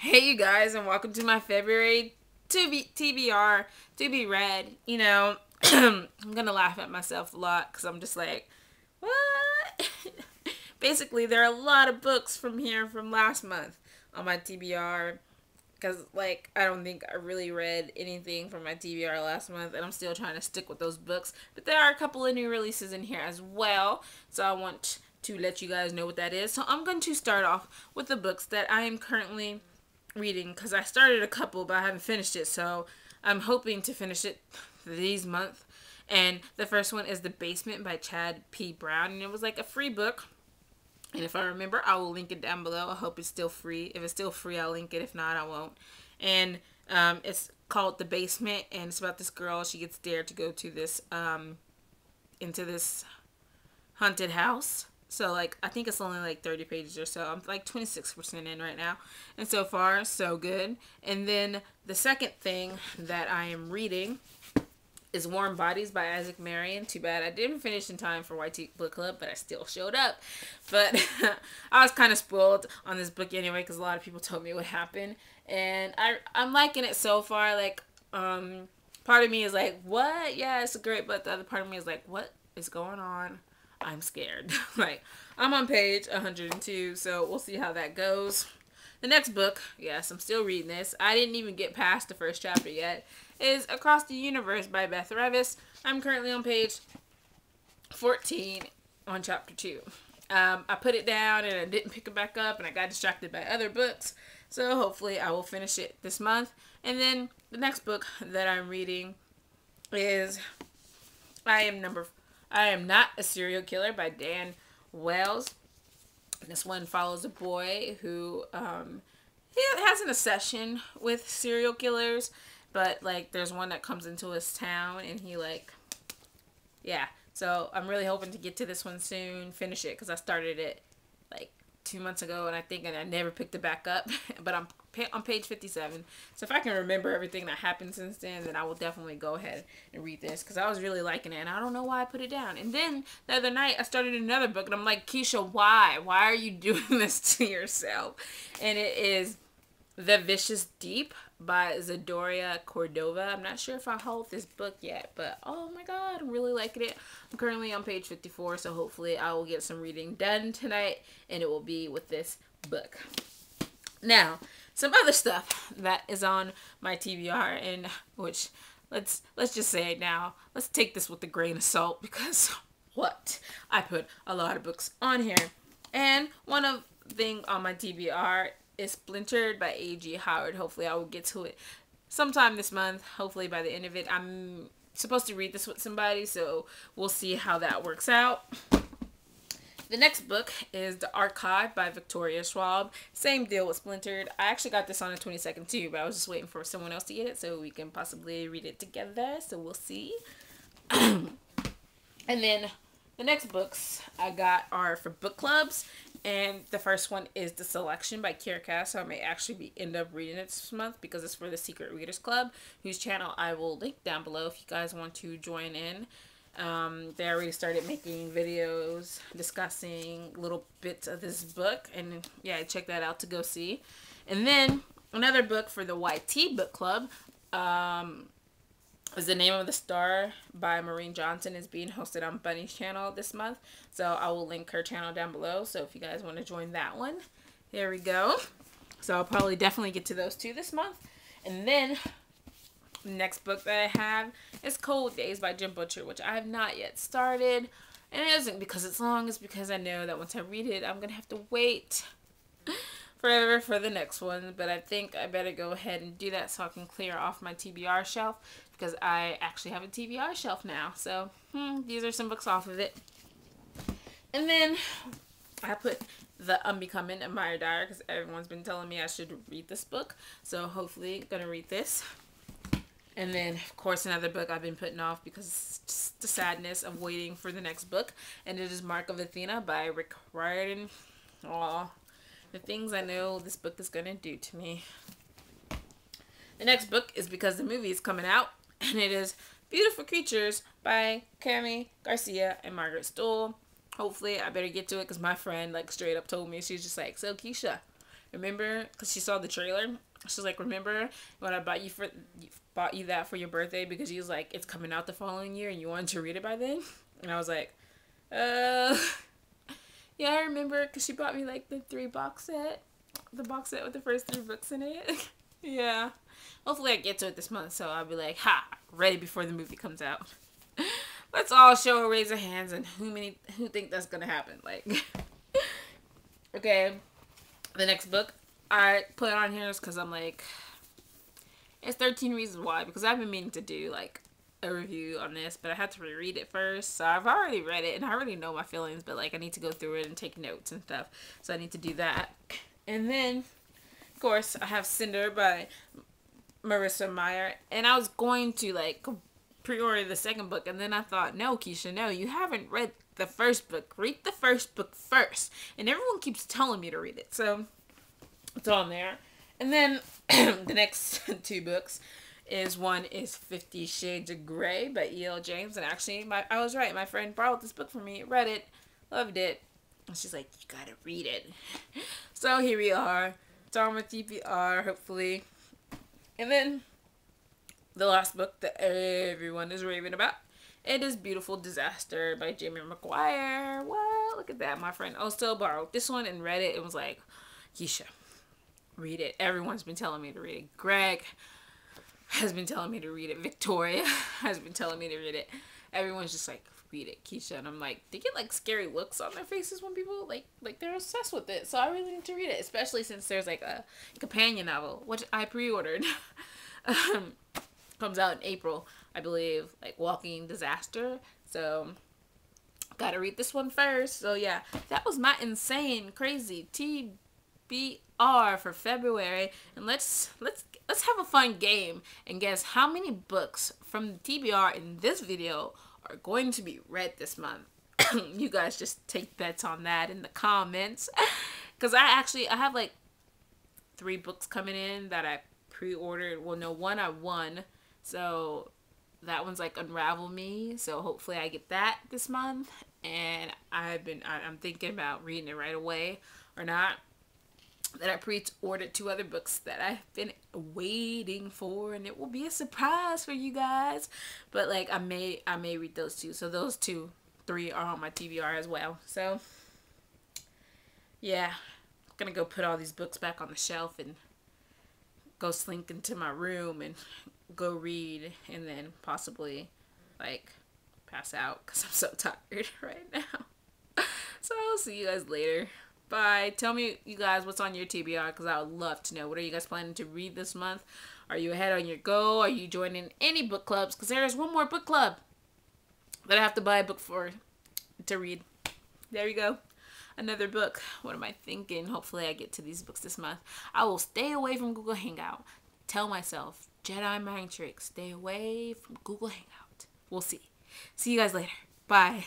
Hey you guys, and welcome to my February TBR to be read. You know, I'm gonna laugh at myself a lot because I'm just like, what? Basically, there are a lot of books from here from last month on my TBR because, like, I don't think I really read anything from my TBR last month, and I'm still trying to stick with those books. But there are a couple of new releases in here as well, so I want to let you guys know what that is. So I'm going to start off with the books that I am currently reading because I started a couple but I haven't finished it, so I'm hoping to finish it this month. And the first one is The Basement by Chad P. Brown, and it was like a free book, and if I remember I will link it down below. I hope it's still free. If it's still free, I'll link it. If not, I won't. And it's called The Basement, and it's about this girl. She gets dared to go to this into this haunted house. So, like, I think it's only like 30 pages or so. I'm like 26% in right now. And so far, so good. And then the second thing that I am reading is Warm Bodies by Isaac Marion. Too bad I didn't finish in time for YT Book Club, but I still showed up. But I was kind of spoiled on this book anyway because a lot of people told me what happened. And I'm liking it so far. Like, part of me is like, what? Yeah, it's great. But the other part of me is like, what is going on? I'm scared. Like, I'm on page 102, so we'll see how that goes. The next book, yes, I'm still reading this. I didn't even get past the first chapter yet, is Across the Universe by Beth Revis. I'm currently on page 14 on chapter 2. I put it down and I didn't pick it back up and I got distracted by other books, so hopefully I will finish it this month. And then the next book that I'm reading is I Am Not a Serial Killer by Dan Wells. This one follows a boy who he has an obsession with serial killers, but like there's one that comes into his town and he like, yeah. So I'm really hoping to get to this one soon, finish it, because I started it like 2 months ago and I never picked it back up. But I'm on page 57, so if I can remember everything that happened since then I will definitely go ahead and read this because I was really liking it and I don't know why I put it down. And then the other night I started another book and I'm like, ke-sha, why are you doing this to yourself? And it is The Vicious Deep by Zoraida Cordova. I'm not sure if I hold this book yet, but oh my god, I'm really liking it. I'm currently on page 54, so hopefully I will get some reading done tonight and it will be with this book. Now, some other stuff that is on my TBR, and which let's just say it now. Let's take this with a grain of salt because what? I put a lot of books on here. And one of the thing on my TBR is Splintered by A.G.Howard. Hopefully I will get to it sometime this month. Hopefully by the end of it. I'm supposed to read this with somebody, so we'll see how that works out. The next book is The Archive by Victoria Schwab. Same deal with Splintered. I actually got this on the 22nd too, but I was just waiting for someone else to get it so we can possibly read it together. So we'll see. And then the next books I got are for book clubs. And the first one is The Selection by ke-sha. So I may actually end up reading it this month because it's for the Secret Readers Club, whose channel I will link down below if you guys want to join in. They already started making videos discussing little bits of this book, and yeah, check that out to go see. And then another book for the YT Book Club is The Name of the Star by Maureen Johnson, is being hosted on Bunny's channel this month, so I will link her channel down below, so if you guys want to join that one. There we go. So I'll probably definitely get to those two this month. And then the next book that I have is Cold Days by Jim Butcher, which I have not yet started. And it isn't because it's long, it's because I know that once I read it, I'm going to have to wait forever for the next one. But I think I better go ahead and do that so I can clear off my TBR shelf, because I actually have a TBR shelf now. So these are some books off of it. And then I put The Unbecoming of Maya Dyer because everyone's been telling me I should read this book. So hopefully I'm going to read this. And then, of course, another book I've been putting off because it's just the sadness of waiting for the next book. And it is Mark of Athena by Rick Riordan. Aw, the things I know this book is going to do to me. The next book is Because the Movie is Coming Out. And it is Beautiful Creatures by Cami Garcia and Margaret Stohl. Hopefully, I better get to it because my friend, like, straight up told me, she's just like, so, ke-sha, remember, because she saw the trailer. She's like, remember when I bought you that for your birthday, because he was like, it's coming out the following year and you wanted to read it by then? And I was like, yeah, I remember, because she bought me like the box set with the first 3 books in it. Yeah. Hopefully I get to it this month, so I'll be like, ha, ready before the movie comes out. Let's all show a raise of hands and who think that's gonna happen. Like, okay, the next book I put on here is because I'm like, it's 13 Reasons Why, because I've been meaning to do like a review on this, but I had to reread it first. So I've already read it and I already know my feelings, but like I need to go through it and take notes and stuff. So I need to do that. And then, of course, I have Cinder by Marissa Meyer, and I was going to like pre-order the second book, and then I thought, no, Ke-sha, no, you haven't read the first book. Read the first book first. And everyone keeps telling me to read it, so it's on there. And then the next 2 books one is 50 Shades of Grey by E.L. James, and actually I was right. My friend borrowed this book from me, read it, loved it, and she's like, you gotta read it. So here we are. It's on my TBR, hopefully. And then the last book that everyone is raving about, it is Beautiful Disaster by Jamie McGuire. What? Look at that. My friend also borrowed this one and read it. It was like, Ke-sha, read it. Everyone's been telling me to read it. Greg has been telling me to read it. Victoria has been telling me to read it. Everyone's just like, read it, Ke-sha. And I'm like, they get like scary looks on their faces when people like they're obsessed with it. So I really need to read it, especially since there's like a companion novel, which I pre-ordered. Comes out in April, I believe, like Walking Disaster. So gotta read this one first. So yeah, that was my insane, crazy TBR for February. And let's have a fun game and guess how many books from the TBR in this video are going to be read this month. You guys just take bets on that in the comments, because I have like 3 books coming in that I pre-ordered. Well, no, one I won, so that one's like Unravel Me, so hopefully I get that this month. And I'm thinking about reading it right away or not. Then I pre-ordered 2 other books that I've been waiting for, and it will be a surprise for you guys. But like I may read those 2. So those 3 are on my TBR as well. So yeah, I'm gonna go put all these books back on the shelf and go slink into my room and go read, and then possibly like pass out because I'm so tired right now. So I'll see you guys later. Bye. Tell me, you guys, what's on your TBR, because I would love to know. What are you guys planning to read this month? Are you ahead on your go? Are you joining any book clubs? Because there is one more book club that I have to buy a book for to read. There you go. Another book. What am I thinking? Hopefully I get to these books this month. I will stay away from Google Hangout. Tell myself, Jedi mind trick, stay away from Google Hangout. We'll see. See you guys later. Bye.